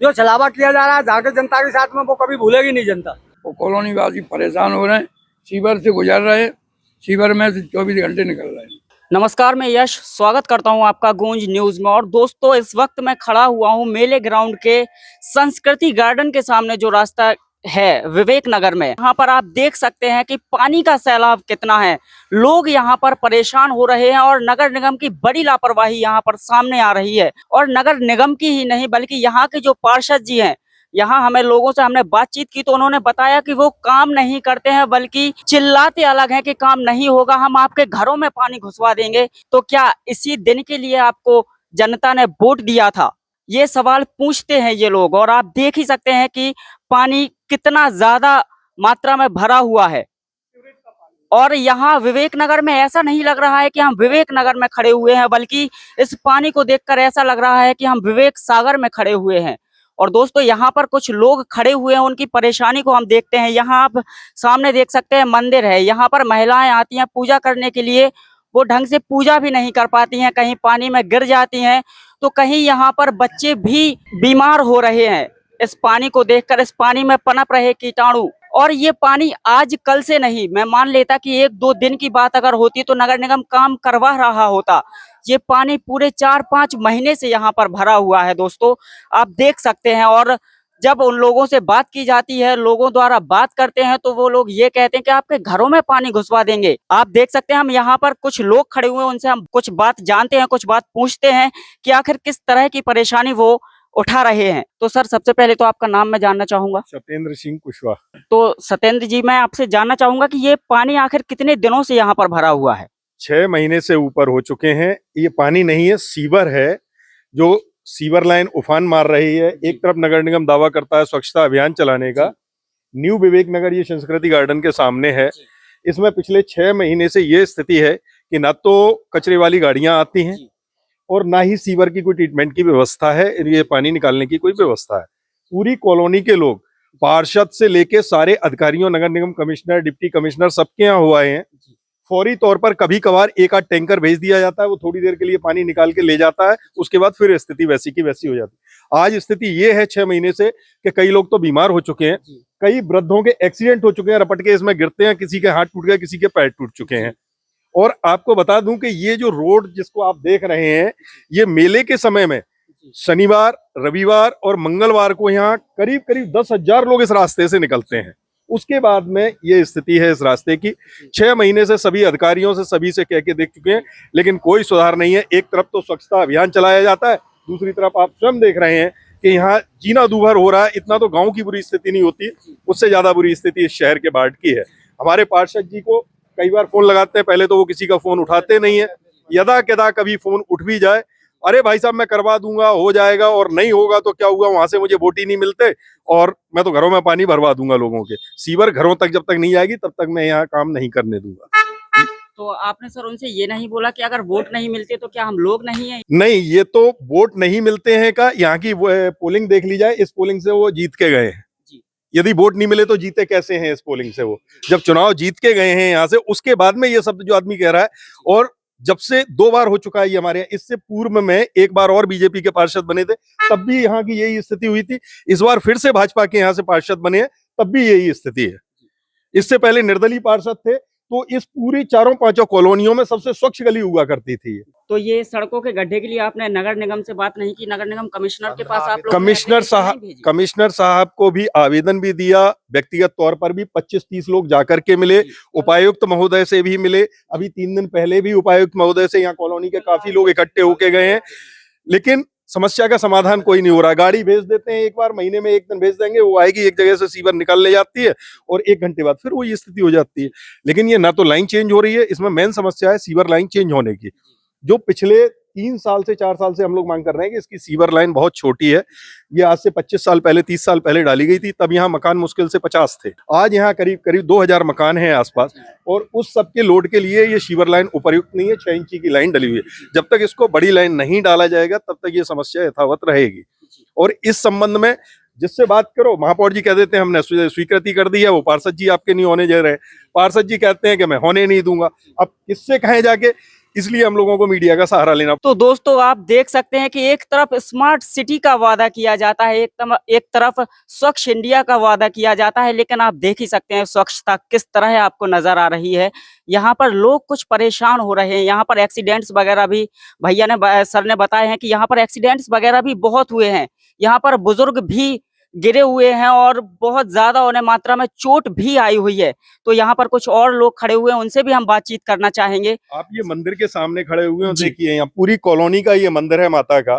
जो छलावा किया जा रहा है झारखंड जनता के साथ में, वो कभी भूलेगी नहीं जनता। वो कॉलोनी वासी परेशान हो रहे हैं, सीवर से गुजर रहे हैं, सीवर में से 24 घंटे निकल रहे हैं। नमस्कार, मैं यश स्वागत करता हूं आपका गूंज न्यूज में। और दोस्तों, इस वक्त मैं खड़ा हुआ हूं मेले ग्राउंड के संस्कृति गार्डन के सामने, जो रास्ता है विवेक नगर में। यहाँ पर आप देख सकते हैं कि पानी का सैलाब कितना है। लोग यहाँ पर परेशान हो रहे हैं और नगर निगम की बड़ी लापरवाही यहाँ पर सामने आ रही है। और नगर निगम की ही नहीं, बल्कि यहाँ के जो पार्षद जी हैं, यहाँ हमें लोगों से हमने बातचीत की तो उन्होंने बताया कि वो काम नहीं करते हैं, बल्कि चिल्लाते अलग हैं कि काम नहीं होगा, हम आपके घरों में पानी घुसवा देंगे। तो क्या इसी दिन के लिए आपको जनता ने वोट दिया था? ये सवाल पूछते हैं ये लोग। और आप देख ही सकते हैं कि पानी कितना ज्यादा मात्रा में भरा हुआ है। और यहाँ विवेक नगर में ऐसा नहीं लग रहा है कि हम विवेक नगर में खड़े हुए हैं, बल्कि इस पानी को देखकर ऐसा लग रहा है कि हम विवेक सागर में खड़े हुए हैं। और दोस्तों, यहाँ पर कुछ लोग खड़े हुए हैं, उनकी परेशानी को हम देखते हैं। यहाँ आप सामने देख सकते हैं मंदिर है, यहाँ पर महिलाएं आती हैं पूजा करने के लिए। वो ढंग से पूजा भी नहीं कर पाती हैं, कहीं पानी में गिर जाती हैं, तो कहीं यहाँ पर बच्चे भी बीमार हो रहे हैं इस पानी को देखकर। इस पानी में पनप रहे कीटाणु। और ये पानी आज कल से नहीं, मैं मान लेता कि 1-2 दिन की बात अगर होती तो नगर निगम काम करवा रहा होता। ये पानी पूरे 4-5 महीने से यहाँ पर भरा हुआ है दोस्तों, आप देख सकते हैं। और जब उन लोगों से बात की जाती है, लोगों द्वारा बात करते हैं, तो वो लोग ये कहते हैं कि आपके घरों में पानी घुसवा देंगे। आप देख सकते हैं, हम यहाँ पर कुछ लोग खड़े हुए हैं, उनसे हम कुछ बात जानते हैं, कुछ बात पूछते हैं कि आखिर किस तरह की परेशानी वो उठा रहे हैं। तो सर, सबसे पहले तो आपका नाम मैं जानना चाहूंगा। सत्येंद्र सिंह कुशवाहा। तो सत्येंद्र जी, मैं आपसे जानना चाहूंगा कि ये पानी आखिर कितने दिनों से यहाँ पर भरा हुआ है? 6 महीने से ऊपर हो चुके हैं। ये पानी नहीं है, सीवर है, जो सीवर लाइन उफान मार रही है। एक तरफ नगर निगम दावा करता है स्वच्छता अभियान चलाने का। न्यू विवेक नगर ये संस्कृति गार्डन के सामने है। इसमें पिछले 6 महीने से ये स्थिति है कि ना तो कचरे वाली गाड़ियां आती हैं और ना ही सीवर की कोई ट्रीटमेंट की व्यवस्था है, ये पानी निकालने की कोई व्यवस्था है। पूरी कॉलोनी के लोग, पार्षद से लेके सारे अधिकारियों, नगर निगम कमिश्नर, डिप्टी कमिश्नर, सबके यहाँ हुआ है। फौरी तौर पर कभी कभार एक आध टैंकर भेज दिया जाता है, वो थोड़ी देर के लिए पानी निकाल के ले जाता है, उसके बाद फिर स्थिति वैसी की वैसी हो जाती है। आज स्थिति ये है 6 महीने से कि कई लोग तो बीमार हो चुके हैं, कई वृद्धों के एक्सीडेंट हो चुके हैं, रपट के इसमें गिरते हैं, किसी के हाथ टूट गए, किसी के पैर टूट चुके हैं। और आपको बता दूं कि ये जो रोड जिसको आप देख रहे हैं, ये मेले के समय में शनिवार, रविवार और मंगलवार को यहाँ करीब करीब 10,000 लोग इस रास्ते से निकलते हैं। उसके बाद में ये स्थिति है इस रास्ते की। 6 महीने से सभी अधिकारियों से, सभी से कह के देख चुके हैं, लेकिन कोई सुधार नहीं है। एक तरफ तो स्वच्छता अभियान चलाया जाता है, दूसरी तरफ आप स्वयं देख रहे हैं कि यहाँ जीना दूभर हो रहा है। इतना तो गांव की बुरी स्थिति नहीं होती, उससे ज्यादा बुरी स्थिति इस शहर के बाढ़ की है। हमारे पार्षद जी को कई बार फोन लगाते हैं, पहले तो वो किसी का फोन उठाते नहीं है। यदा कदा कभी फोन उठ भी जाए, अरे भाई साहब मैं करवा दूंगा, हो जाएगा, और नहीं होगा तो क्या हुआ, वहां से मुझे वोट ही नहीं मिलते और मैं तो घरों में पानी भरवा दूंगा लोगों के। सीवर घरों तक जब तक नहीं आएगी तब तक मैं यहाँ काम नहीं करने दूंगा। तो आपने सर उनसे ये नहीं बोला कि अगर वोट नहीं मिलते तो क्या हम लोग नहीं है? नहीं, ये तो वोट नहीं मिलते हैं का, यहाँ की पोलिंग देख ली जाए, इस पोलिंग से वो जीत के गए हैं। यदि वोट नहीं मिले तो जीते कैसे हैं इस पोलिंग से? वो जब चुनाव जीत के गए हैं यहाँ से, उसके बाद में ये शब्द जो आदमी कह रहा है, और जब से 2 बार हो चुका है ये हमारे यहाँ। इससे पूर्व में एक बार और बीजेपी के पार्षद बने थे, तब भी यहाँ की यही स्थिति हुई थी। इस बार फिर से भाजपा के यहाँ से पार्षद बने हैं, तब भी यही स्थिति है। इससे पहले निर्दलीय पार्षद थे, तो इस पूरी 4-5 कॉलोनियों में सबसे स्वच्छ गली हुआ करती थी। तो ये सड़कों के गड्ढे के लिए आपने नगर निगम से बात नहीं की? नगर निगम कमिश्नर के पास आप लोग कमिश्नर साहब को भी आवेदन भी दिया, व्यक्तिगत तौर पर भी 25-30 लोग जाकर के मिले, उपायुक्त महोदय से भी मिले। अभी 3 दिन पहले भी उपायुक्त महोदय से यहाँ कॉलोनी के काफी लोग इकट्ठे होके गए हैं, लेकिन समस्या का समाधान कोई नहीं हो रहा। गाड़ी भेज देते हैं, एक बार महीने में 1 दिन भेज देंगे, वो आएगी, एक जगह से सीवर निकाल ले जाती है और 1 घंटे बाद फिर वही स्थिति हो जाती है। लेकिन ये ना तो लाइन चेंज हो रही है, इसमें मेन समस्या है सीवर लाइन चेंज होने की, जो पिछले 3 साल से 4 साल से हम लोग मांग कर रहे हैं कि इसकी सीवर लाइन बहुत छोटी है। ये आज से 25 साल पहले, 30 साल पहले डाली गई थी, तब यहाँ मकान मुश्किल से 50 थे। आज यहाँ करीब करीब 2000 मकान हैं आसपास, और उस सब के लोड के लिए ये सीवर लाइन उपयुक्त नहीं है। 6 इंची की लाइन डली हुई है। जब तक इसको बड़ी लाइन नहीं डाला जाएगा तब तक ये समस्या यथावत रहेगी। और इस संबंध में जिससे बात करो, महापौर जी कह देते हैं हमने स्वीकृति कर दी है, वो पार्षद जी आपके नहीं होने दे रहे। पार्षद जी कहते हैं कि मैं होने नहीं दूंगा। अब किससे कहें जाके? इसलिए हम लोगों को मीडिया का सहारा लेना। तो दोस्तों आप देख सकते हैं कि एक तरफ स्मार्ट सिटी का वादा किया जाता है, एक तरफ स्वच्छ इंडिया का वादा किया जाता है, लेकिन आप देख ही सकते हैं स्वच्छता किस तरह आपको नजर आ रही है। यहाँ पर लोग कुछ परेशान हो रहे हैं। यहाँ पर एक्सीडेंट्स वगैरह भी सर ने बताए हैं कि यहाँ पर एक्सीडेंट्स वगैरह भी बहुत हुए हैं। यहाँ पर बुजुर्ग भी गिरे हुए हैं और बहुत ज्यादा उन्हें मात्रा में चोट भी आई हुई है। तो यहाँ पर कुछ और लोग खड़े हुए हैं, उनसे भी हम बातचीत करना चाहेंगे। आप ये मंदिर के सामने खड़े हुए हैं, देखिए यहाँ पूरी कॉलोनी का ये मंदिर है माता का।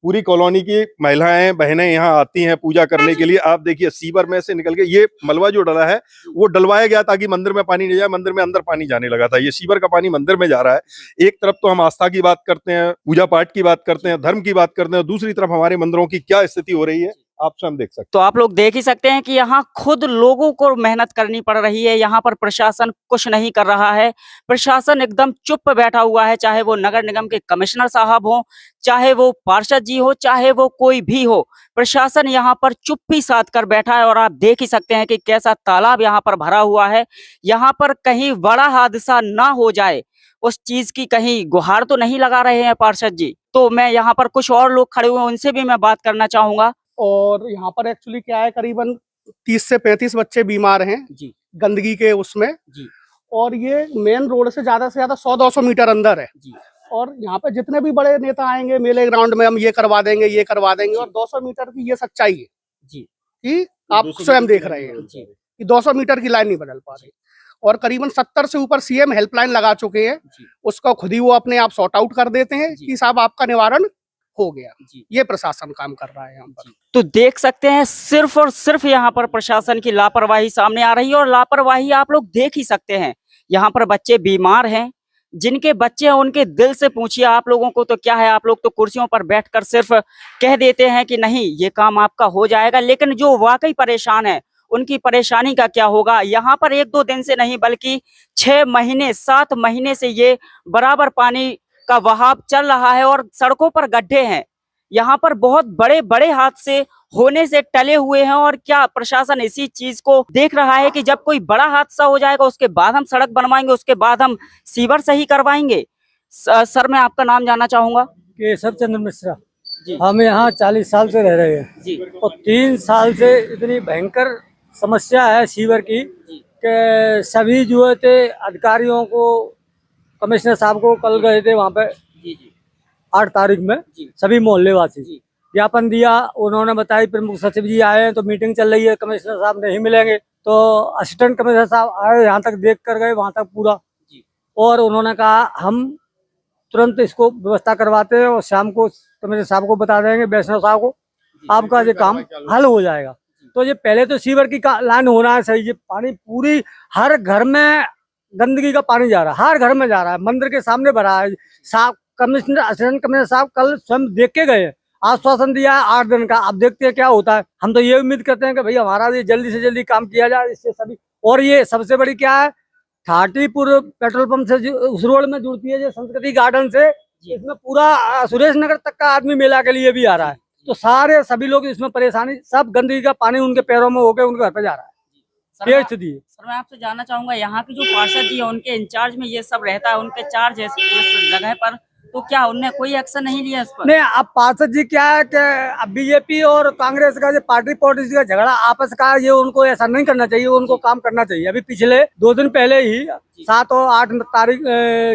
पूरी कॉलोनी की महिलाएं बहनें यहाँ आती हैं पूजा करने के लिए। आप देखिए सीवर में से निकल के ये मलबा जो डला है वो डलवाया गया ताकि मंदिर में पानी नहीं जाए। मंदिर में अंदर पानी जाने लगा था, ये सीवर का पानी मंदिर में जा रहा है। एक तरफ तो हम आस्था की बात करते हैं, पूजा पाठ की बात करते हैं, धर्म की बात करते हैं, दूसरी तरफ हमारे मंदिरों की क्या स्थिति हो रही है आप स्वयं देख सकते हैं। तो आप लोग देख ही सकते हैं कि यहाँ खुद लोगों को मेहनत करनी पड़ रही है। यहाँ पर प्रशासन कुछ नहीं कर रहा है। प्रशासन एकदम चुप बैठा हुआ है, चाहे वो नगर निगम के कमिश्नर साहब हो, चाहे वो पार्षद जी हो, चाहे वो कोई भी हो। प्रशासन यहाँ पर चुप्पी साध कर बैठा है और आप देख ही सकते हैं कि कैसा तालाब यहाँ पर भरा हुआ है। यहाँ पर कहीं बड़ा हादसा ना हो जाए उस चीज की कहीं गुहार तो नहीं लगा रहे हैं पार्षद जी। तो मैं यहाँ पर कुछ और लोग खड़े हुए हैं, उनसे भी मैं बात करना चाहूंगा। और यहाँ पर एक्चुअली क्या है, करीबन 30 से 35 बच्चे बीमार हैं जी गंदगी के उसमें जी। और ये मेन रोड से ज्यादा 100-200 मीटर अंदर है जी। और यहाँ पे जितने भी बड़े नेता आएंगे मेले ग्राउंड में हम ये करवा देंगे ये करवा देंगे, और 200 मीटर की ये सच्चाई है जी कि आप स्वयं देख रहे हैं कि 200 मीटर की लाइन नहीं बदल पा रही। और करीबन 70 से ऊपर सीएम हेल्पलाइन लगा चुके हैं, उसका खुद ही वो अपने आप सॉर्ट आउट कर देते हैं कि साहब आपका निवारण हो गया। ये प्रशासन काम कर रहा है यहाँ पर। तो देख सकते हैं सिर्फ और सिर्फ यहाँ पर प्रशासन की लापरवाही सामने आ रही है और लापरवाही आप लोग देख ही सकते हैं। यहाँ पर बच्चे बीमार हैं, जिनके बच्चे हैं उनके दिल से पूछिए। आप लोगों को तो क्या है, आप लोग तो कुर्सियों पर बैठकर सिर्फ कह देते हैं कि नहीं ये काम आपका हो जाएगा, लेकिन जो वाकई परेशान है उनकी परेशानी का क्या होगा। यहाँ पर 1-2 दिन से नहीं बल्कि 6 महीने 7 महीने से ये बराबर पानी का बहाव चल रहा है और सड़कों पर गड्ढे हैं। यहाँ पर बहुत बड़े बड़े हादसे होने से टले हुए हैं और क्या प्रशासन इसी चीज को देख रहा है कि जब कोई बड़ा हादसा हो जाएगा उसके बाद हम सड़क बनवाएंगे, उसके बाद हम सीवर सही करवाएंगे। सर मैं आपका नाम जानना चाहूंगा। केशव चंद्र मिश्रा। हम यहाँ 40 साल से रह रहे हैं जी। और 3 साल से इतनी भयंकर समस्या है सीवर की कि सभी जो थे अधिकारियों को, कमिश्नर साहब को कल गए थे वहाँ पे 8 तारीख में, सभी मोहल्ले वासी ज्ञापन दिया। उन्होंने बताया प्रमुख सचिव जी आए हैं तो मीटिंग चल रही है, कमिश्नर साहब नहीं मिलेंगे। तो असिस्टेंट कमिश्नर साहब आए, यहाँ तक देख कर गए वहाँ तक पूरा, और उन्होंने कहा हम तुरंत इसको व्यवस्था करवाते हैं और शाम को कमिश्नर साहब को बता देंगे, वैष्णव साहब को, आपका ये काम हल हो जाएगा। तो ये पहले तो सीवर की लाइन होना है सही। ये पानी पूरी हर घर में गंदगी का पानी जा रहा है, हर घर में जा रहा है, मंदिर के सामने भरा है। साहब कमिश्नर, असिस्टेंट कमिश्नर साहब कल स्वयं देख के गए, आश्वासन दिया है 8 दिन का। अब देखते हैं क्या होता है। हम तो ये उम्मीद करते हैं कि भाई हमारा ये जल्दी से जल्दी काम किया जाए इससे सभी। और ये सबसे बड़ी क्या है, ठाटीपुर पेट्रोल पंप से उस रोड में जुड़ती है जो संस्कृति गार्डन से, इसमें पूरा सुरेश नगर तक का आदमी मेला के लिए भी आ रहा है। तो सारे सभी लोग इसमें परेशानी, सब गंदगी का पानी उनके पैरों में होकर उनके घर पे जा रहा है। ये स्थिति है। सर मैं आपसे जानना चाहूंगा, यहाँ की जो पार्षद जी है उनके इंचार्ज में ये सब रहता है, उनके चार्ज है इस जगह पर, तो क्या उनने कोई एक्शन नहीं लिया इस पर? नहीं, अब पार्षद जी क्या है कि अब बीजेपी और कांग्रेस का जो पार्टी पॉलिटिक्स का झगड़ा आपस का, ये उनको ऐसा नहीं करना चाहिए, उनको काम करना चाहिए। अभी पिछले 2 दिन पहले ही 7 और 8 तारीख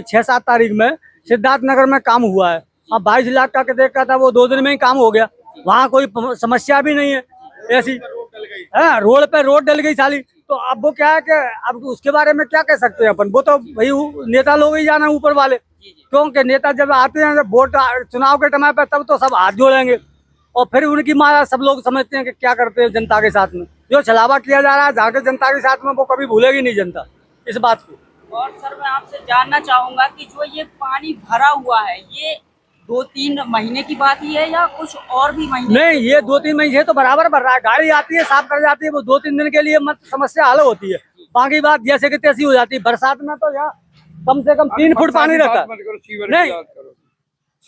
6-7 तारीख में सिद्धार्थ नगर में काम हुआ है। अब 22 लाख का देखा था, वो 2 दिन में ही काम हो गया। वहाँ कोई समस्या भी नहीं है ऐसी, है रोड पे रोड डल गई साली। तो अब वो क्या है कि अब उसके बारे में क्या कह सकते हैं अपन, वो तो भाई नेता लोग ही जाना ऊपर वाले, क्योंकि नेता जब आते हैं जब वोट चुनाव के टाइम पे तब तो सब हाथ जोड़ेंगे और फिर उनकी माया सब लोग समझते हैं कि क्या करते हैं जनता के साथ में। जो छलावा किया जा रहा है जहाँ के जनता के साथ में, वो कभी भूलेगी नहीं जनता इस बात को। और सर मैं आपसे जानना चाहूंगा कि जो ये पानी भरा हुआ है, ये 2-3 महीने की बात ही है या कुछ और भी महीने? नहीं, ये 2-3 महीने तो बराबर भर रहा है। गाड़ी आती है साफ कर जाती है, वो 2-3 दिन के लिए मत समस्या हल होती है। बाकी बात जैसे कि तैसी हो जाती है। बरसात में तो यहाँ कम से कम 3 फुट पानी रहता है। नहीं,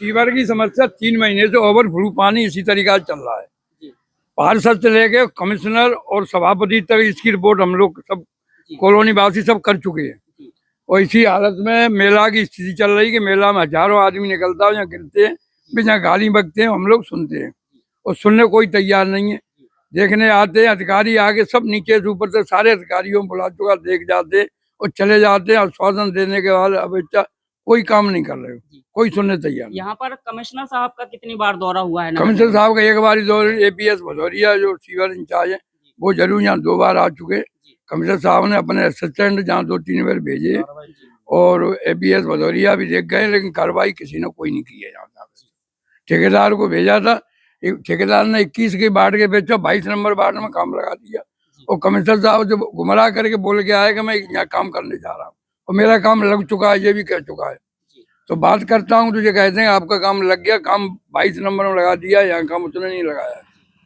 सीवर की समस्या 3 महीने से ओवरफ्लो पानी इसी तरीका से चल रहा है। पार्षद से लेके कमिश्नर और सभापति तक इसकी रिपोर्ट हम लोग सब कॉलोनी वासी सब कर चुके हैं। और इसी हालत में मेला की स्थिति चल रही कि मेला में हजारों आदमी निकलता है, यहाँ गिरते हैं, जहाँ गाली बकते हैं, हम लोग सुनते हैं और सुनने कोई तैयार नहीं है। देखने आते हैं अधिकारी, आगे सब नीचे से ऊपर से सारे अधिकारियों को बुला चुका, देख जाते और चले जाते हैं। आश्वासन देने के बाद अब कोई काम नहीं कर रहे हो, कोई सुनने तैयार नहीं। यहाँ पर कमिश्नर साहब का कितनी बार दौरा हुआ है? कमिश्नर साहब का एक बार दौर, APS भदौरिया जो सीवर इंचार्ज है वो जरूर यहाँ 2 बार आ चुके। कमिश्नर साहब ने अपने असिस्टेंट जहाँ 2-3 बार भेजे और APS भदौरिया भी देख गए, लेकिन कार्रवाई किसी ने कोई नहीं की है। यहाँ ठेकेदार को भेजा था, ठेकेदार ने 21 के वार्ड के बेचा, 22 नंबर वार्ड में काम लगा दिया और कमिश्नर साहब जो गुमराह करके बोल के आए कि मैं यहाँ काम करने जा रहा हूँ और मेरा काम लग चुका है, ये भी कह चुका है। तो बात करता हूँ तो ये कहते हैं आपका काम लग गया, काम 22 नंबर में लगा दिया, यहाँ काम उतना नहीं लगाया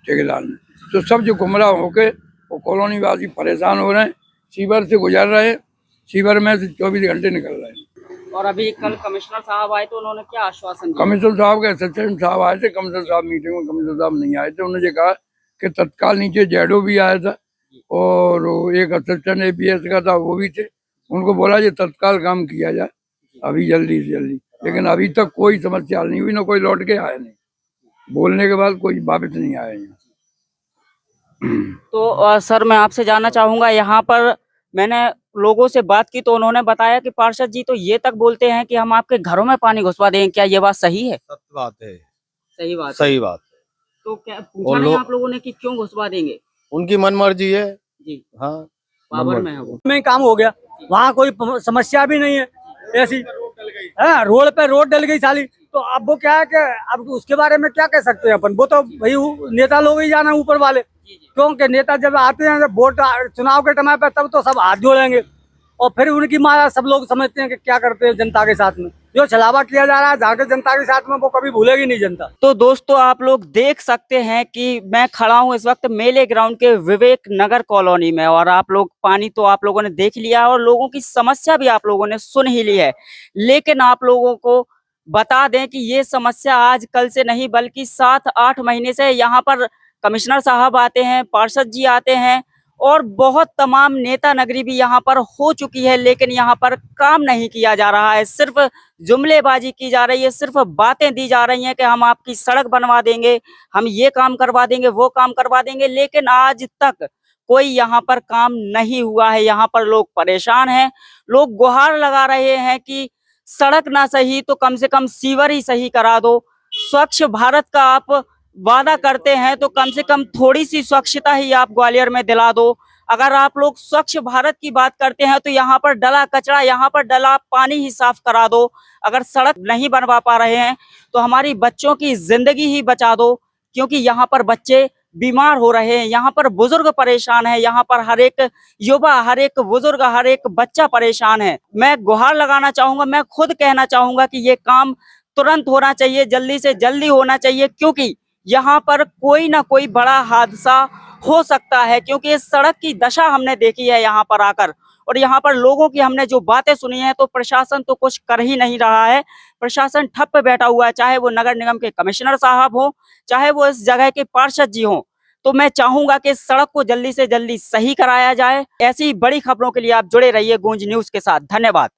ठेकेदार ने। तो सब जो गुमराह होके वो कॉलोनी वासी परेशान हो रहे हैं, सीवर से गुजर रहे हैं, सीवर में से 24 घंटे निकल रहे हैं। और अभी कल कमिश्नर साहब आए तो उन्होंने क्या आश्वासन दिया? कमिश्नर साहब के असिस्टेंट साहब आए थे, कमिश्नर साहब मीटिंग में कमिश्नर साहब नहीं आए थे। उन्होंने ये कहा कि तत्काल नीचे जेडो भी आया था और एक असिस्टेंट APS का था, वो भी थे। उनको बोला ये तत्काल काम किया जाए अभी जल्दी से जल्दी, लेकिन अभी तक कोई समस्या नहीं हुई, ना कोई लौट के आया नहीं, बोलने के बाद कोई वापस नहीं आया यहाँ। तो सर मैं आपसे जानना चाहूंगा, यहाँ पर मैंने लोगों से बात की तो उन्होंने बताया कि पार्षद जी तो ये तक बोलते हैं कि हम आपके घरों में पानी घुसवा देंगे। क्या ये बात सही है? सत्य बात है, सही बात है। सही बात है। तो क्या पूछा नहीं आप लोगों ने कि क्यों घुसवा देंगे? उनकी मन मर्जी है जी, हाँ, पावर में है वो। में काम हो गया, वहाँ कोई समस्या भी नहीं है ऐसी। हाँ, रोड पे रोड डल गई साली, तो अब वो क्या है कि अब उसके बारे में क्या कह सकते हैं अपन, वो तो भाई नेता लोग ही जाना ऊपर वाले, क्योंकि नेता जब आते हैं जब वोट चुनाव के टाइम पे तब तो सब हाथ जोड़ेंगे और फिर उनकी माया सब लोग समझते हैं कि क्या करते हैं जनता के साथ में। जो छलावा किया जा रहा है जहाँ के जनता के साथ में वो कभी भूलेगी नहीं जनता। तो दोस्तों आप लोग देख सकते हैं कि मैं खड़ा हूं इस वक्त मेले ग्राउंड के विवेक नगर कॉलोनी में और आप लोग पानी तो आप लोगों ने देख लिया और लोगों की समस्या भी आप लोगों ने सुन ही ली है, लेकिन आप लोगों को बता दें कि ये समस्या आज कल से नहीं बल्कि 7-8 महीने से यहाँ पर कमिश्नर साहब आते हैं, पार्षद जी आते हैं और बहुत तमाम नेता नगरी भी यहाँ पर हो चुकी है, लेकिन यहाँ पर काम नहीं किया जा रहा है। सिर्फ जुमलेबाजी की जा रही है, सिर्फ बातें दी जा रही हैं कि हम आपकी सड़क बनवा देंगे, हम ये काम करवा देंगे, वो काम करवा देंगे, लेकिन आज तक कोई यहाँ पर काम नहीं हुआ है। यहाँ पर लोग परेशान हैं, लोग गुहार लगा रहे हैं कि सड़क ना सही तो कम से कम सीवर ही सही करा दो। स्वच्छ भारत का आप वादा करते हैं तो कम से कम थोड़ी सी स्वच्छता ही आप ग्वालियर में दिला दो। अगर आप लोग स्वच्छ भारत की बात करते हैं तो यहाँ पर डला कचरा, यहाँ पर डला पानी ही साफ करा दो। अगर सड़क नहीं बनवा पा रहे हैं तो हमारी बच्चों की जिंदगी ही बचा दो, क्योंकि यहाँ पर बच्चे बीमार हो रहे हैं, यहाँ पर बुजुर्ग परेशान है, यहाँ पर हर एक युवा, हर एक बुजुर्ग, हर एक बच्चा परेशान है। मैं गुहार लगाना चाहूंगा, मैं खुद कहना चाहूंगा कि ये काम तुरंत होना चाहिए, जल्दी से जल्दी होना चाहिए, क्योंकि यहाँ पर कोई ना कोई बड़ा हादसा हो सकता है। क्योंकि इस सड़क की दशा हमने देखी है यहाँ पर आकर और यहाँ पर लोगों की हमने जो बातें सुनी है, तो प्रशासन तो कुछ कर ही नहीं रहा है। प्रशासन ठप बैठा हुआ है, चाहे वो नगर निगम के कमिश्नर साहब हो, चाहे वो इस जगह के पार्षद जी हो। तो मैं चाहूंगा कि इस सड़क को जल्दी से जल्दी सही कराया जाए। ऐसी बड़ी खबरों के लिए आप जुड़े रहिए गूंज न्यूज के साथ। धन्यवाद।